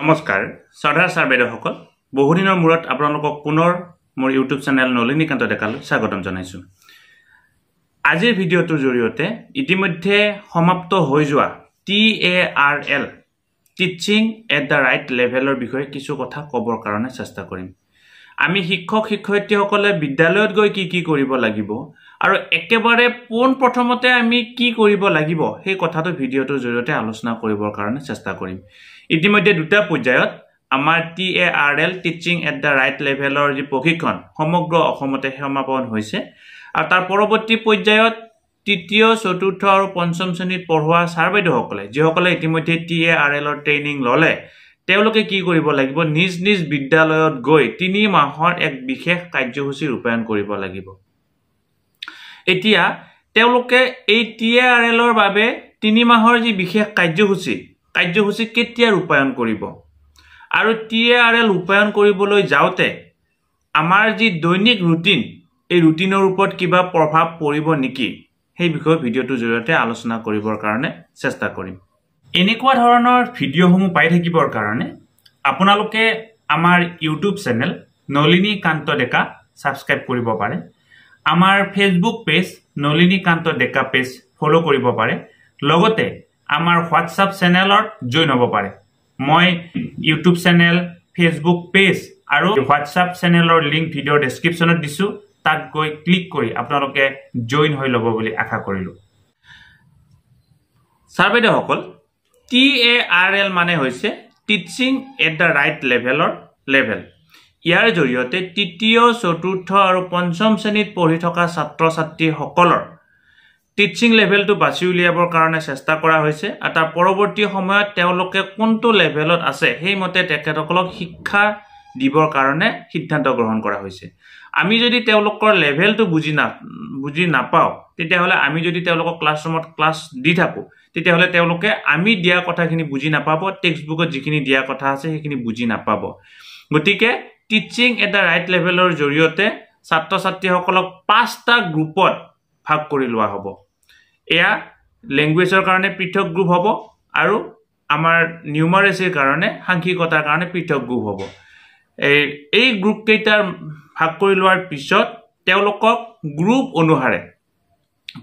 নমস্কাৰ সাধাৰ ছাৰ বাইদেউসকল বহুদিনৰ মূৰত আপোনালোকক পুনৰ মোৰ ইউটিউব চেনেল নলিনীকান্ত ডেকালৈ স্বাগতম জনাইছোঁ। আজিৰ ভিডিঅ'টোৰ জৰিয়তে ইতিমধ্যে সমাপ্ত হৈ যোৱা TARL teaching at the right লেভেলৰ বিষয়ে কিছু কথা ক'বৰ কাৰণে চেষ্টা কৰিম। আমি শিক্ষক শিক্ষয়িত্ৰীসকলে বিদ্যালয়ত গৈ কি কৰিব লাগিব আৰু একেবাৰে প্ৰথমতে আমি কি কৰিব লাগিব সেই কথাটো ভিডিঅ'টোৰ জৰিয়তে আলোচনা কৰিবৰ কাৰণে চেষ্টা কৰিম। ইতিমধ্যে দুটা পৰ্যায়ত আমাৰ TARL teaching at the right লেভেলৰ যি প্ৰশিক্ষণ সমগ্ৰ অসমতে সমাপন হৈছে আৰু তাৰ পৰৱৰ্তী পৰ্যায়ত তৃতীয় চতুৰ্থ আৰু পঞ্চম শ্ৰেণীত পঢ়ুৱা ছাৰ বাইদেউসকলে যিসকলে ইতিমধ্যে TARLৰ ট্ৰেইনিং ল'লে তেওঁলোকে কি কৰিব লাগিব নিজ নিজ বিদ্যালয়ত গৈ 3 মাহৰ এক বিশেষ কাৰ্যসূচী ৰূপায়ণ কৰিব লাগিব। এতিয়া তেওঁলোকে এই TARLৰ বাবে 3 মাহৰ যি বিশেষ কাৰ্যসূচী কেতিয়া ৰূপায়ণ কৰিব আৰু TARL ৰূপায়ণ কৰিবলৈ যাওঁতে আমাৰ যি দৈনিক ৰুটিন এই ৰুটিনৰ ওপৰত কিবা প্ৰভাৱ পৰিব নেকি সেই বিষয়ে ভিডিঅ'টোৰ জৰিয়তে আলোচনা কৰিবৰ কাৰণে চেষ্টা কৰিম। এনেকুৱা ধৰণৰ ভিডিঅ'সমূহ পাই থাকিবৰ কাৰণে আপোনালোকে আমাৰ ইউটিউব চেনেল নলিনীকান্ত ডেকা সাবস্ক্ৰাইব কৰিব পাৰে। আমাৰ ফেসবুক পেজ নলিনীকান্ত ডেকা পেজ ফলো কৰিব পাৰে। লগতে আমাৰ হোৱাটছআপ চেনেলত জইন হ'ব পাৰে। মই ইউটিউব চেনেল ফেসবুক পেজ আৰু হোৱাটছআপ চেনেলৰ লিংক ভিডিঅ'ৰ ডেসক্ৰিপশ্যনত দিছো, তাত গৈ ক্লিক কৰি আপোনালোকে জইন হৈ ল'ব বুলি আশা কৰিলো। ছাৰ বাইদেউসকল TARL মানে হৈছে টিচিং এট দ্য ৰাইট লেভেলৰ লেভেল। ইয়াৰ জৰিয়তে তৃতীয় চতুৰ্থ আৰু পঞ্চম শ্ৰেণীত পঢ়ি থকা ছাত্ৰ ছাত্ৰীসকলৰ টিচিং লেভেলটো বাছি উলিয়াবৰ কাৰণে চেষ্টা কৰা হৈছে আৰু তাৰ পৰৱৰ্তী সময়ত তেওঁলোকে কোনটো লেভেলত আছে সেই মতে তেখেতসকলক শিক্ষা দিবৰ কাৰণে সিদ্ধান্ত গ্ৰহণ কৰা হৈছে। আমি যদি তেওঁলোকৰ লেভেলটো বুজি নাপাওঁ তেতিয়াহ'লে আমি যদি তেওঁলোকক ক্লাছৰুমত ক্লাছ দি থাকোঁ তেতিয়াহ'লে তেওঁলোকে আমি দিয়া কথাখিনি বুজি নাপাব, টেক্সট বুকত যিখিনি দিয়া কথা আছে সেইখিনি বুজি নাপাব। গতিকে টিচিং এট দ্য ৰাইট লেভেলৰ জৰিয়তে ছাত্ৰ ছাত্ৰীসকলক 5টা গ্ৰুপত ভাগ কৰি লোৱা হ'ব। এয়া লেংগুৱেজৰ কাৰণে পৃথক গ্ৰুপ হ'ব আৰু আমাৰ নিউমাৰেচিৰ কাৰণে সাংখ্যিকতাৰ কাৰণে পৃথক গ্ৰুপ হ'ব। এই গ্ৰুপ কেইটাৰ ভাগ কৰি লোৱাৰ পিছত তেওঁলোকক গ্ৰুপ অনুসাৰে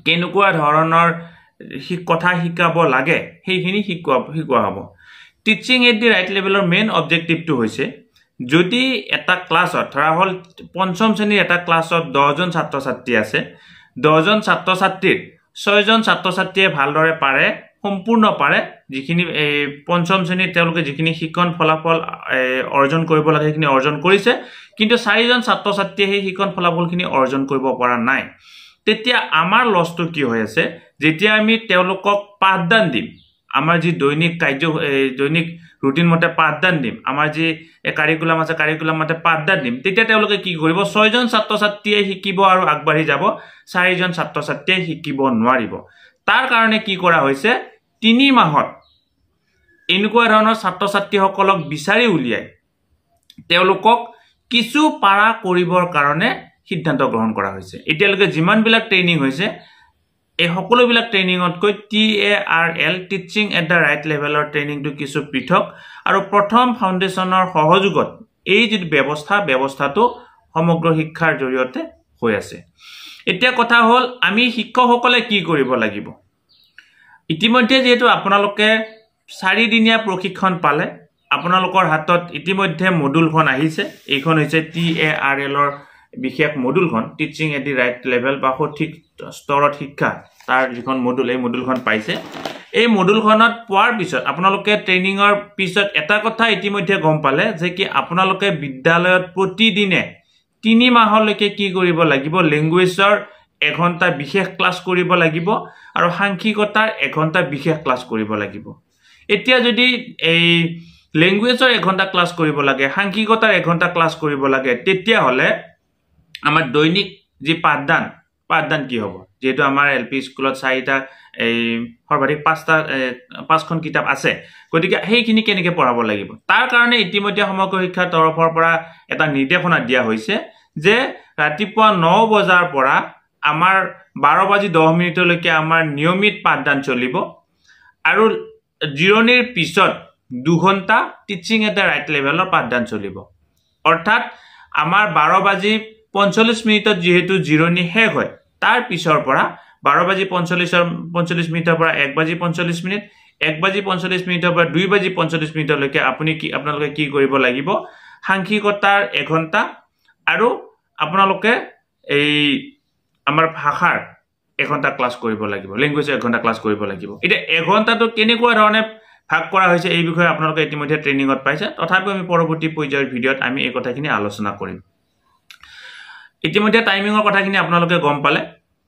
কেনেকুৱা ধৰণৰ কথা শিকাব লাগে সেইখিনি শিকোৱা হ'ব। টিচিং এট দি ৰাইট লেভেলৰ মেইন অবজেক্টিভটো হৈছে যদি এটা ক্লাছত ধৰা হ'ল পঞ্চম শ্ৰেণীৰ এটা ক্লাছত 10জন ছাত্ৰ ছাত্ৰী আছে, 10জন ছাত্ৰ ছাত্ৰীৰ 6জন ছাত্ৰ ছাত্ৰীয়ে ভালদৰে পাৰে সম্পূৰ্ণ পাৰে যিখিনি পঞ্চম শ্ৰেণীত তেওঁলোকে যিখিনি শিক্ষণ ফলাফল অৰ্জন কৰিব লাগে সেইখিনি অৰ্জন কৰিছে, কিন্তু 4জন ছাত্ৰ ছাত্ৰীয়ে সেই শিক্ষণ ফলাফলখিনি অৰ্জন কৰিব পৰা নাই। তেতিয়া আমাৰ লছটো কি হৈ আছে যেতিয়া আমি তেওঁলোকক পাঠদান দিম, আমাৰ যি দৈনিক ৰুটিন মতে পাঠদান দিম, আমাৰ যি কাৰিকুলাম আছে কাৰিকুলাম মতে পাঠদান দিম, তেতিয়া তেওঁলোকে কি কৰিব 6জন ছাত্ৰ ছাত্ৰীয়ে শিকিব আৰু আগবাঢ়ি যাব, 4জন ছাত্ৰ ছাত্ৰীয়ে শিকিব নোৱাৰিব। তাৰ কাৰণে কি কৰা হৈছে 3 মাহত এনেকুৱা ধৰণৰ ছাত্ৰ ছাত্ৰীসকলক বিচাৰি উলিয়াই তেওঁলোকক কিছু পাৰা কৰিবৰ কাৰণে সিদ্ধান্ত গ্ৰহণ কৰা হৈছে। এতিয়ালৈকে যিমানবিলাক ট্ৰেইনিং হৈছে এই সকলোবিলাক ট্ৰেইনিঙতকৈ TARL teaching at the right লেভেলৰ ট্ৰেইনিংটো কিছু পৃথক আৰু প্ৰথম ফাউণ্ডেশ্যনৰ সহযোগত এই যি ব্যৱস্থাটো সমগ্ৰ শিক্ষাৰ জৰিয়তে হৈ আছে। এতিয়া কথা হ'ল আমি শিক্ষকসকলে কি কৰিব লাগিব। ইতিমধ্যে যিহেতু আপোনালোকে 4 দিনীয়া প্ৰশিক্ষণ পালে, আপোনালোকৰ হাতত ইতিমধ্যে মডুলখন আহিছে। এইখন হৈছে TARLৰ বিশেষ মডুলখন, teaching at the right level বা সঠিক স্তৰত শিক্ষা তাৰ যিখন মডুল এই মডুলখন পাইছে। এই মডুলখনত পোৱাৰ পিছত আপোনালোকে ট্ৰেইনিঙৰ পিছত এটা কথা ইতিমধ্যে গম পালে যে কি আপোনালোকে বিদ্যালয়ত প্ৰতিদিনে 3 মাহলৈকে কি কৰিব লাগিব লেংগুৱেজৰ 1 ঘণ্টা বিশেষ ক্লাছ কৰিব লাগিব আৰু সাংখ্যিকতাৰ 1 ঘণ্টা বিশেষ ক্লাছ কৰিব লাগিব। এতিয়া যদি এই লেংগুৱেজৰ 1 ঘণ্টা ক্লাছ কৰিব লাগে, সাংখ্যিকতাৰ 1 ঘণ্টা ক্লাছ কৰিব লাগে, তেতিয়াহ'লে আমাৰ দৈনিক যি পাঠদান কি হ'ব, যেহেতু আমাৰ LP স্কুলত 4টা সৰ্বাধিক 5খন কিতাপ আছে, গতিকে সেইখিনি কেনেকৈ পঢ়াব লাগিব তাৰ কাৰণে ইতিমধ্যে সমগ্ৰ শিক্ষাৰ তৰফৰ পৰা এটা নিৰ্দেশনা দিয়া হৈছে যে ৰাতিপুৱা 9 বজাৰ পৰা আমাৰ 12:10 আমাৰ নিয়মিত পাঠদান চলিব আৰু জিৰণিৰ পিছত 2 ঘণ্টা টিচিং এট দ্য ৰাইট লেভেলৰ পাঠদান চলিব অৰ্থাৎ আমাৰ 12:45 মিনিটত যেহেতু জিৰণি শেষ হয় তাৰ পিছৰ পৰা 12:45 মিনিটৰ পৰা 1:45 মিনিট 1:45 মিনিটৰ পৰা 2:45 মিনিটলৈকে আপোনালোকে কি কৰিব লাগিব সাংখ্যিকতাৰ 1 ঘণ্টা আৰু আপোনালোকে এই আমাৰ ভাষাৰ 1 ঘণ্টা ক্লাছ কৰিব লাগিব ল্যাঙ্গুৱেজৰ 1 ঘণ্টা ক্লাছ কৰিব লাগিব এটা 1 ঘণ্টাটো কেনেকুৱা ধৰণে ভাগ কৰা হৈছে এই বিষয়ে আপোনালোকে ইতিমধ্যে ট্ৰেইনিংত পাইছে তথাপি আমি পৰৱৰ্তী পৰ্যায়ৰ ভিডিঅত আমি এই কথাখিনি আলোচনা কৰিম ইতিমধ্যে টাইমিংৰ কথাখিনি আপোনালোকে গম পালে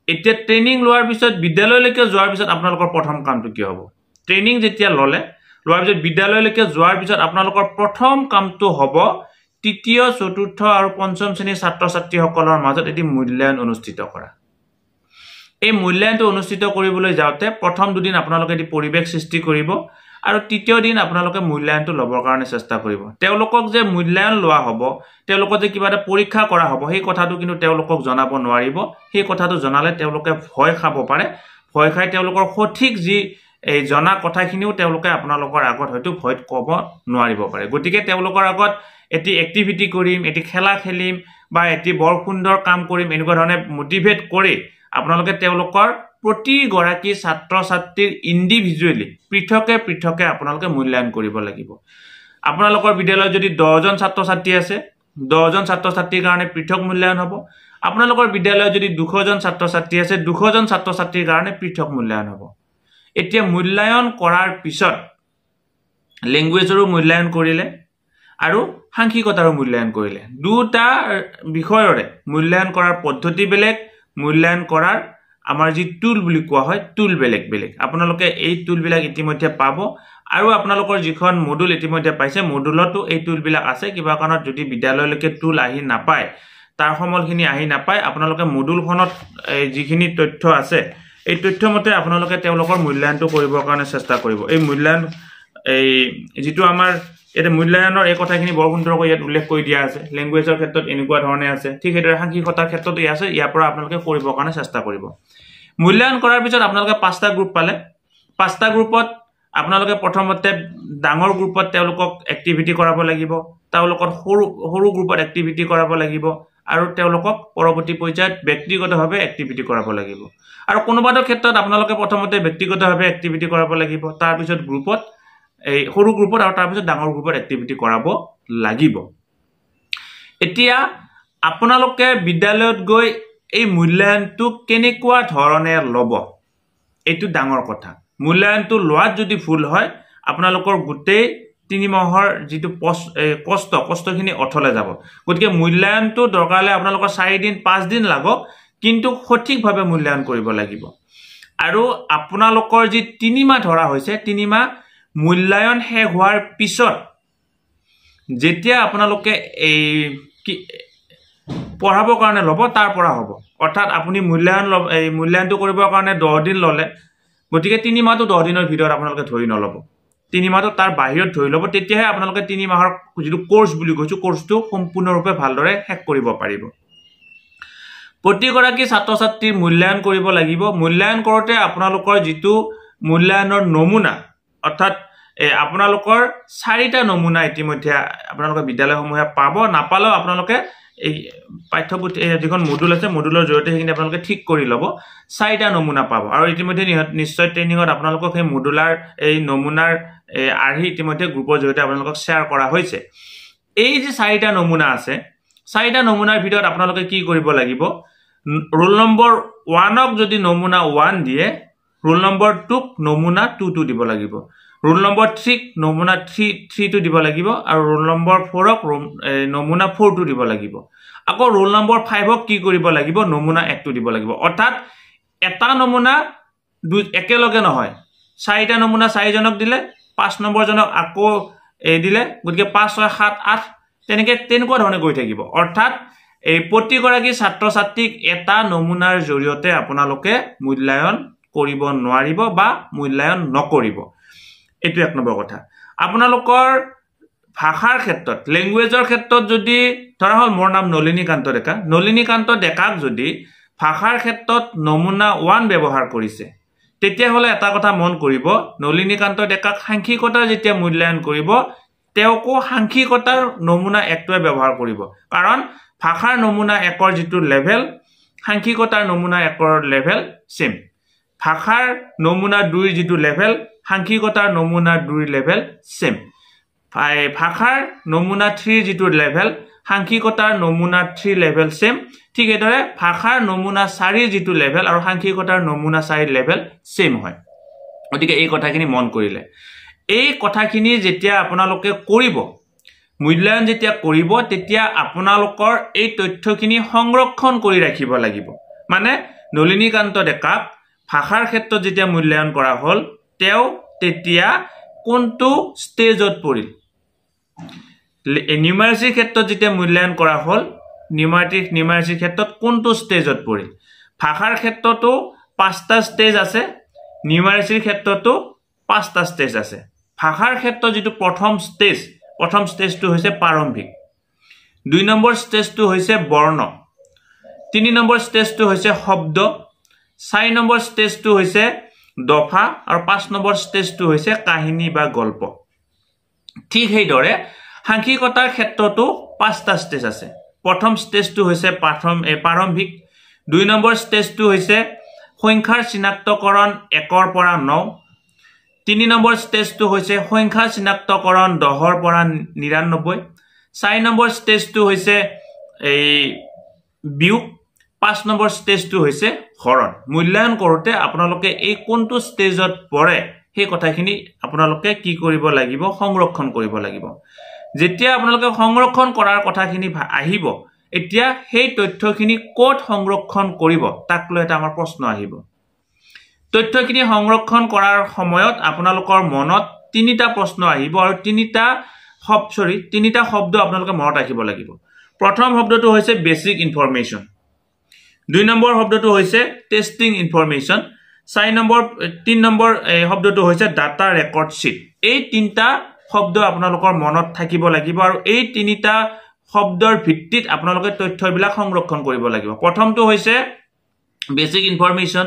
এতিয়া ট্ৰেইনিং লোৱাৰ পিছত বিদ্যালয়লৈকে যোৱাৰ পিছত আপোনালোকৰ প্ৰথম কামটো কি হ'ব ট্ৰেইনিং যেতিয়া লোৱাৰ পিছত বিদ্যালয়লৈকে যোৱাৰ পিছত আপোনালোকৰ প্ৰথম কামটো হ'ব তৃতীয় চতুৰ্থ আৰু পঞ্চম শ্ৰেণীৰ ছাত্ৰ ছাত্ৰীসকলৰ মাজত এটি মূল্যায়ন অনুষ্ঠিত কৰা এই মূল্যায়নটো অনুষ্ঠিত কৰিবলৈ যাওঁতে প্ৰথম দুদিন আপোনালোকে এটি পৰিৱেশ সৃষ্টি কৰিব আৰু তৃতীয় দিন আপোনালোকে মূল্যায়নটো ল'বৰ কাৰণে চেষ্টা কৰিব তেওঁলোকক যে মূল্যায়ন লোৱা হ'ব তেওঁলোকক যে কিবা এটা পৰীক্ষা কৰা হ'ব সেই কথাটো কিন্তু তেওঁলোকক জনাব নোৱাৰিব সেই কথাটো জনালে তেওঁলোকে ভয় খাব পাৰে ভয় খাই তেওঁলোকৰ সঠিক যি এই জনা কথাখিনিও তেওঁলোকে আপোনালোকৰ আগত হয়তো ভয়ত ক'ব নোৱাৰিব পাৰে গতিকে তেওঁলোকৰ আগত এটি এক্টিভিটি কৰিম এটি খেলা খেলিম বা এটি বৰ সুন্দৰ কাম কৰিম এনেকুৱা ধৰণে মোটিভেট কৰি আপোনালোকে তেওঁলোকৰ প্ৰতি গৰাকী ছাত্ৰ ছাত্ৰীৰ ইন্ডিভিজুৱেলি পৃথকে আপোনালোকে মূল্যায়ন কৰিব লাগিব আপোনালোকৰ বিদ্যালয়ত যদি 10 জন ছাত্ৰ ছাত্ৰী আছে 10 জন ছাত্ৰ ছাত্ৰীৰ কাৰণে পৃথক মূল্যায়ন হ'ব আপোনালোকৰ বিদ্যালয়ত যদি 200 জন ছাত্ৰ ছাত্ৰী আছে 200 জন ছাত্ৰ ছাত্ৰীৰ কাৰণে পৃথক মূল্যায়ন হ'ব এতিয়া মূল্যায়ন কৰাৰ পিছত ল্যাঙ্গুৱেজৰো মূল্যায়ন কৰিলে আৰু সাংখ্যিকতাৰো মূল্যায়ন কৰিলে দুটা বিষয়ৰে মূল্যায়ন কৰাৰ পদ্ধতি বেলেগ মূল্যায়ন কৰাৰ আমাৰ যি টুল বুলি কোৱা হয় টুল বেলেগ আপোনালোকে এই টুলবিলাক ইতিমধ্যে পাব আৰু আপোনালোকৰ যিখন মডুল ইতিমধ্যে পাইছে মডুলতো এই টুলবিলাক আছে কিবা কাৰণত যদি বিদ্যালয়লৈকে টুল আহি নাপায় তাৰ সমলখিনি আহি নাপায় আপোনালোকে মডুলখনত যিখিনি তথ্য আছে এই তথ্যমতে আপোনালোকে তেওঁলোকৰ মূল্যায়নটো কৰিবৰ কাৰণে চেষ্টা কৰিব এই মূল্যায়ন এই যেটো আমাৰ এটা মূল্যায়নৰ এই কথাখিনি বৰ সুন্দৰকৈ ইয়াত উল্লেখ কৰি দিয়া আছে ল্যাঙ্গুৱেজৰ ক্ষেত্ৰত এনেকুৱা ধৰণে আছে ঠিক সেইদৰে সাংখ্যিকতাৰ ক্ষেত্ৰতো আছে ইয়াৰ পৰা আপোনালোকে কৰিবৰ কাৰণে চেষ্টা কৰিব মূল্যায়ন কৰাৰ পিছত আপোনালোকে 5টা গ্ৰুপ পালে 5টা গ্ৰুপত আপোনালোকে প্ৰথমতে ডাঙৰ গ্ৰুপত তেওঁলোকক এক্টিভিটি কৰাব লাগিব তেওঁলোকৰ সৰু গ্ৰুপত এক্টিভিটি কৰাব লাগিব আৰু তেওঁলোকক পৰৱৰ্তী পৰ্যায়ত ব্যক্তিগতভাৱে এক্টিভিটি কৰাব লাগিব আৰু কোনোবাটো ক্ষেত্ৰত আপোনালোকে প্ৰথমতে ব্যক্তিগতভাৱে এক্টিভিটি কৰাব লাগিব তাৰ পিছত গ্ৰুপত এই সৰু গ্ৰুপত আৰু তাৰ পিছত ডাঙৰ গ্ৰুপত এক্টিভিটি কৰাব লাগিব এতিয়া আপোনালোকে বিদ্যালয়ত গৈ এই মূল্যায়নটো কেনেকুৱা ধৰণে ল'ব এইটো ডাঙৰ কথা মূল্যায়নটো লোৱাত যদি ভুল হয় আপোনালোকৰ গোটেই 3 মাহৰ যেটো কষ্টখিনি অথলে যাব গতিকে মূল্যায়নটো দৰকাৰলে আপোনালোকৰ 4 দিন 5 দিন লাগক কিন্তু সঠিকভাৱে মূল্যায়ন কৰিব লাগিব আৰু আপোনালোকৰ যি 3 মাহ ধৰা হৈছে 3 মাহ মূল্যায়ন শেষ হোৱাৰ পিছত যেতিয়া আপোনালোকে এই পঢ়াবৰ কাৰণে ল'ব তাৰ পৰা হ'ব অৰ্থাৎ আপুনি মূল্যায়নটো কৰিবৰ কাৰণে 10 দিন ল'লে গতিকে 3 মাহটো 10 দিনৰ ভিতৰত আপোনালোকে ধৰি নলব 3 মাহটো তাৰ বাহিৰত ধৰি ল'ব তেতিয়াহে আপোনালোকে 3 মাহৰ যেটো কোৰ্স বুলি কৈছো কোৰ্সটো সম্পূৰ্ণৰূপে ভালদৰে শেষ কৰিব পাৰিব প্ৰতিগৰাকী ছাত্ৰ ছাত্ৰীৰ মূল্যায়ন কৰিব লাগিব মূল্যায়ন কৰোতে আপোনালোকৰ যেটো মূল্যায়নৰ নমুনা অৰ্থাৎ আপোনালোকৰ 4টা নমুনা ইতিমধ্যে আপোনালোকৰ বিদ্যালয়সমূহে পাব নাপালেও আপোনালোকে এই পাঠ্যপুথি যিখন মডুল আছে মডুলৰ জৰিয়তে সেইখিনি আপোনালোকে ঠিক কৰি ল'ব 4টা নমুনা পাব আৰু ইতিমধ্যে নিশ্চয় ট্ৰেইনিংত আপোনালোকক সেই মডুলাৰ এই নমুনাৰ আৰ্হি ইতিমধ্যে গ্ৰুপৰ জৰিয়তে আপোনালোকক শ্বেয়াৰ কৰা হৈছে এই যে 4টা নমুনা আছে 4টা নমুনাৰ ভিতৰত আপোনালোকে কি কৰিব লাগিব ৰোল নম্বৰ 1ক যদি নমুনা 1 দিয়ে ৰোল নম্বৰ 2ক নমুনা 2 দিব লাগিব ৰোল নম্বৰ 3ক নমুনা 3 দিব লাগিব আৰু ৰোল নম্বৰ 4ক নমুনা 4 দিব লাগিব আকৌ ৰোল নম্বৰ 5ক কি কৰিব লাগিব নমুনা 1 দিব লাগিব অৰ্থাৎ এটা নমুনা একেলগে নহয় 4টা নমুনা 4 জনক দিলে 5 নম্বৰ জনক আকৌ দিলে গতিকে 5 6 7 8 তেনেকুৱা ধৰণে গৈ থাকিব অৰ্থাৎ এই প্ৰতিগৰাকী ছাত্ৰ ছাত্ৰীক এটা নমুনাৰ জৰিয়তে আপোনালোকে মূল্যায়ন কৰিব নোৱাৰিব বা মূল্যায়ন নকৰিব এটো এক নম্বৰ কথা আপোনালোকৰ ভাষাৰ ক্ষেত্ৰত ল্যাঙ্গুৱেজৰ ক্ষেত্ৰত যদি ধৰা হল মোৰ নাম নলিনীকান্ত ডেকাক যদি ভাষাৰ ক্ষেত্ৰত নমুনা 1 ব্যৱহাৰ কৰিছে তেতিয়া হলে এটা কথা মন কৰিব নলিনীকান্ত ডেকাক সাংখ্যিকতাৰ যেতিয়া মূল্যায়ন কৰিব তেওঁকো সাংখ্যিকতাৰ নমুনা একটোৱে ব্যৱহাৰ কৰিব কাৰণ ভাষাৰ নমুনা একৰ যেটো লেভেল সাংখ্যিকতাৰ নমুনা একৰ লেভেল সেম ভাষাৰ নমুনা 2 যেটো লেভেল সাংখ্যিকতাৰ নমুনা 2 লেভেল সেম ভাষাৰ নমুনা 3 যেটো লেভেল সাংখ্যিকতাৰ নমুনা 3 লেভেল সেম ঠিক এদৰে ভাষাৰ নমুনা 4 যেটো লেভেল আৰু সাংখ্যিকতাৰ নমুনা 4 লেভেল সেম হয় গতিকে এই কথাখিনি মন কৰিলে এই কথাখিনি যেতিয়া আপোনালোকে কৰিব মূল্যায়ন যেতিয়া কৰিব তেতিয়া আপোনালোকৰ এই তথ্যখিনি সংৰক্ষণ কৰি ৰাখিব লাগিব মানে নলিনীকান্ত ডেকাক ভাষাৰ ক্ষেত্ৰত যেতিয়া মূল্যায়ন কৰা হল তেও তেতিয়া কোনটো ষ্টেজত পৰিল নিউমাৰেচিৰ ক্ষেত্ৰত যেতিয়া মূল্যায়ন কৰা হল নিউমাৰেচিৰ ক্ষেত্ৰত কোনটো ষ্টেজত পৰিল ভাষাৰ ক্ষেত্ৰতো 5টা ষ্টেজ আছে নিউমাৰেচিৰ ক্ষেত্ৰতো 5টা ষ্টেজ আছে ভাষাৰ ক্ষেত্ৰত যেটো প্ৰথম ষ্টেজটো হৈছে প্ৰাৰম্ভিক 2 নম্বৰ ষ্টেজটো হৈছে বৰ্ণ 3 নম্বৰ ষ্টেজটো হৈছে শব্দ 4 নম্বৰ ষ্টেজটো হৈছে দফা আৰু 5 নম্বৰ ষ্টেজটো হৈছে কাহিনী বা গল্প ঠিক হেইদৰে সাংখ্যিকতাৰ ক্ষেত্ৰতো 5টা ষ্টেজ আছে প্ৰথম ষ্টেজটো হৈছে প্ৰাৰম্ভিক 2 নম্বৰ ষ্টেজটো হৈছে সংখ্যাৰ চিনাক্তকৰণ 1 ৰ পৰা 9 3 নম্বৰ ষ্টেজটো হৈছে সংখ্যাৰ চিনাক্তকৰণ 10 ৰ পৰা 99 4 নম্বৰ ষ্টেজটো হৈছে এই বিয়োগ 5 নম্বৰ ষ্টেজটো হৈছে হৰণ মূল্যায়ন কৰোতে আপোনালোকে এই কোনটো ষ্টেজত পৰে সেই কথাখিনি আপোনালোকে কি কৰিব লাগিব সংৰক্ষণ কৰিব লাগিব যেতিয়া আপোনালোকে সংৰক্ষণ কৰাৰ কথাখিনি আহিব এতিয়া সেই তথ্যখিনি কোট সংৰক্ষণ কৰিব তাক লৈ এটা আমাৰ প্ৰশ্ন আহিব তথ্যখিনি সংৰক্ষণ কৰাৰ সময়ত আপোনালোকৰ মনত তিনিটা প্ৰশ্ন আহিব আৰু তিনিটা শব্দ আপোনালোকে মনত ৰাখিব লাগিব প্ৰথম শব্দটো হৈছে বেসিক ইনফৰমেশন 2 নম্বৰ শব্দটো হৈছে টেস্টিং ইনফৰমেশন 3 নম্বৰ শব্দটো হৈছে ডাটা ৰেকৰ্ড শীট এই তিনিটা শব্দ আপোনালোকৰ মনত থাকিব লাগিব আৰু এই তিনিটা শব্দৰ ভিত্তিত আপোনালোকে তথ্যবিলাক সংৰক্ষণ কৰিব লাগিব প্ৰথমটো হৈছে বেসিক ইনফৰমেশন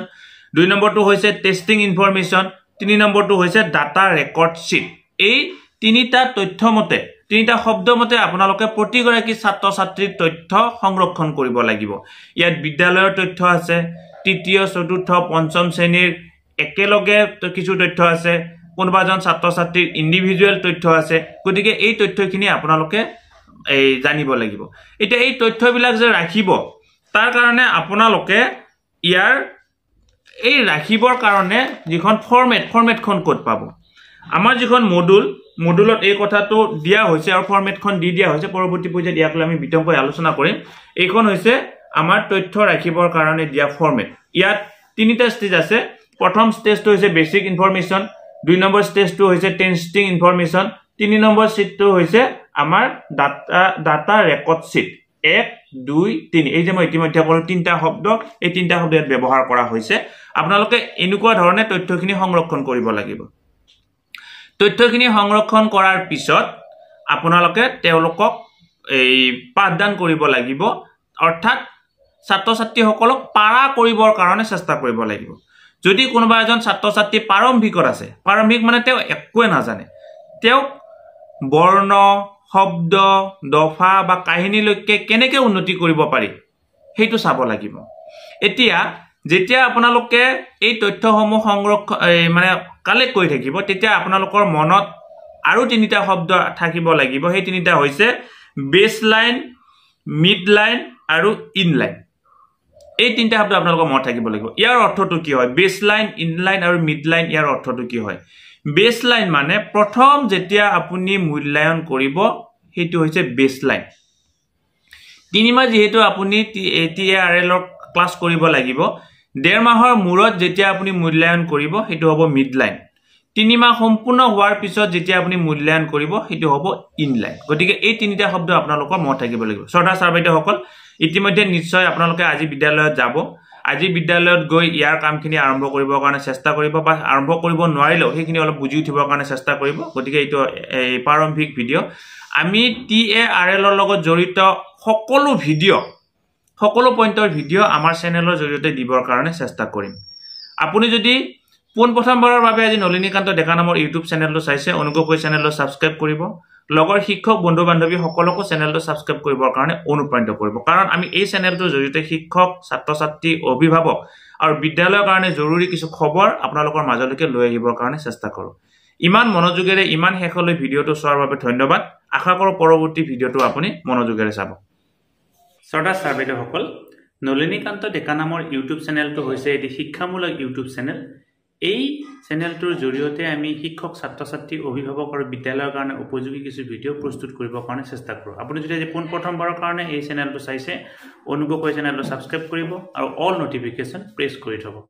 2 নম্বৰটো হৈছে টেস্টিং ইনফৰমেশন 3 নম্বৰটো হৈছে ডাটা ৰেকৰ্ড শীট এই তিনিটা তথ্যমতে তিনিটা শব্দমতে আপোনালোকে প্ৰতিগৰাকী ছাত্ৰ ছাত্ৰীৰ তথ্য সংৰক্ষণ কৰিব লাগিব ইয়াত বিদ্যালয়ৰ তথ্য আছে তৃতীয় চতুৰ্থ পঞ্চম শ্ৰেণীৰ একেলগে কিছু তথ্য আছে কোনবাজন ছাত্ৰ ছাত্ৰীৰ ইন্ডিভিজুৱেল তথ্য আছে গতিকে এই তথ্যখিনি আপোনালোকে এই জানিব লাগিব এতিয়া এই তথ্যবিলাক যে ৰাখিব তাৰ কাৰণে আপোনালোকে ইয়াৰ এই ৰাখিবৰ কাৰণে যিখন ফৰমেটখন ক'ত পাব আমাৰ যিখন মডুলত এই কথাটো দিয়া হৈছে আৰু ফৰমেটখন দি দিয়া হৈছে পৰৱৰ্তী পৰ্যায়ত ইয়াক লৈ আমি বিতংকৈ আলোচনা কৰিম এইখন হৈছে আমাৰ তথ্য ৰাখিবৰ কাৰণে দিয়া ফৰমেট ইয়াত তিনিটা ষ্টেজ আছে প্ৰথম ষ্টেজটো হৈছে বেসিক ইনফৰমেশন 2 নম্বৰ ষ্টেজটো হৈছে টেস্টিং ইনফৰমেশন 3 নম্বৰ শীটটো হৈছে আমাৰ ডাটা ৰেকৰ্ড শীট 1 2 3 এই যে মই ইতিমধ্যে ক'লো তিনিটা শব্দ এই তিনিটা শব্দ ইয়াত ব্যৱহাৰ কৰা হৈছে আপোনালোকে এনেকুৱা ধৰণে তথ্যখিনি সংৰক্ষণ কৰিব লাগিব তথ্যখিনি সংৰক্ষণ কৰাৰ পিছত আপোনালোকে তেওঁলোকক এই পাঠদান কৰিব লাগিব অৰ্থাৎ ছাত্ৰ ছাত্ৰীসকলক পাৰা কৰিবৰ কাৰণে চেষ্টা কৰিব লাগিব যদি কোনোবা এজন ছাত্ৰ ছাত্ৰী প্ৰাৰম্ভিকত আছে প্ৰাৰম্ভিক মানে তেওঁ একোৱে নাজানে তেওঁ বৰ্ণ শব্দ দফা বা কাহিনীলৈকে কেনেকৈ উন্নতি কৰিব পাৰি সেইটো চাব লাগিব এতিয়া যেতিয়া আপোনালোকে এই তথ্যসমূহ সংৰক্ষণ মানে কালেক্ট কৰি থাকিব তেতিয়া আপোনালোকৰ মনত আৰু তিনিটা শব্দ থাকিব লাগিব সেই তিনিটা হৈছে বেসলাইন মিডলাইন আৰু ইনলাইন এই তিনিটা শব্দ আপোনালোকৰ মনত থাকিব লাগিব ইয়াৰ অৰ্থটো কি হয় বেসলাইন ইনলাইন আৰু মিডলাইন ইয়াৰ অৰ্থটো কি হয় বেসলাইন মানে প্ৰথম যেতিয়া আপুনি মূল্যায়ন কৰিব সেইটো হৈছে বেসলাইন 3 মাহ যেহেতু আপুনি TARL ৰ ক্লাছ কৰিব লাগিব 1.5 মাহৰ মূৰত যেতিয়া আপুনি মূল্যায়ন কৰিব সেইটো হ'ব মিডলাইন 3 মাহ সম্পূৰ্ণ হোৱাৰ পিছত যেতিয়া আপুনি মূল্যায়ন কৰিব সেইটো হ'ব ইনলাইন গতিকে এই তিনিটা শব্দ আপোনালোকৰ মনত থাকিব লাগিব শ্ৰদ্ধা ছাৰ-বাইদেউসকল ইতিমধ্যে নিশ্চয় আপোনালোকে আজি বিদ্যালয়ত যাব আজি বিদ্যালয়ত গৈ ইয়াৰ কামখিনি আৰম্ভ কৰিবৰ কাৰণে চেষ্টা কৰিব বা আৰম্ভ কৰিব নোৱাৰিলেও সেইখিনি অলপ বুজি উঠিবৰ কাৰণে চেষ্টা কৰিব গতিকে এইটো এই প্ৰাৰম্ভিক ভিডিঅ আমি TARL ৰ লগত জড়িত সকলো ভিডিঅ সকলো পইণ্টৰ ভিডিঅ আমাৰ চেনেলৰ জৰিয়তে দিবৰ কাৰণে চেষ্টা কৰিম আপুনি যদি পোনপ্ৰথমবাৰৰ বাবে আজি নলিনীকান্ত ডেকা নামৰ ইউটিউব চেনেলটো চাইছে অনুগ্ৰহ কৰি চেনেলটো ছাবস্ক্ৰাইব কৰিব লগৰ শিক্ষক বন্ধু বান্ধৱী সকলকো চেনেলটো ছাবস্ক্ৰাইব কৰিবৰ কাৰণে অনুপ্ৰাণিত কৰিব কাৰণ আমি এই চেনেলটোৰ জৰিয়তে শিক্ষক ছাত্ৰ ছাত্ৰী অভিভাৱক আৰু বিদ্যালয়ৰ কাৰণে জৰুৰী কিছু খবৰ আপোনালোকৰ মাজলৈকে লৈ আহিবৰ কাৰণে চেষ্টা কৰোঁ ইমান মনোযোগেৰে ইমান শেষলৈ ভিডিঅটো চোৱাৰ বাবে ধন্যবাদ আশা কৰোঁ পৰৱৰ্তী ভিডিঅটো আপুনি মনোযোগেৰে চাব শ্ৰদ্ধা ছাৰ-বাইদেউসকল নলিনীকান্ত ডেকা নামৰ ইউটিউব চেনেলটো হৈছে এটি শিক্ষামূলক ইউটিউব চেনেল এই চেনেলটোৰ জৰিয়তে আমি শিক্ষক ছাত্ৰ ছাত্ৰী অভিভাৱক আৰু বিদ্যালয়ৰ কাৰণে উপযোগী কিছু ভিডিঅ' প্ৰস্তুত কৰিবৰ কাৰণে চেষ্টা কৰোঁ আপুনি যদি পোনপ্ৰথমবাৰৰ কাৰণে এই চেনেলটো চাইছে অনুগ্ৰহ কৰি চেনেলটো ছাবস্ক্ৰাইব কৰিব আৰু অল নটিফিকেশ্যন প্ৰেছ কৰি থ'ব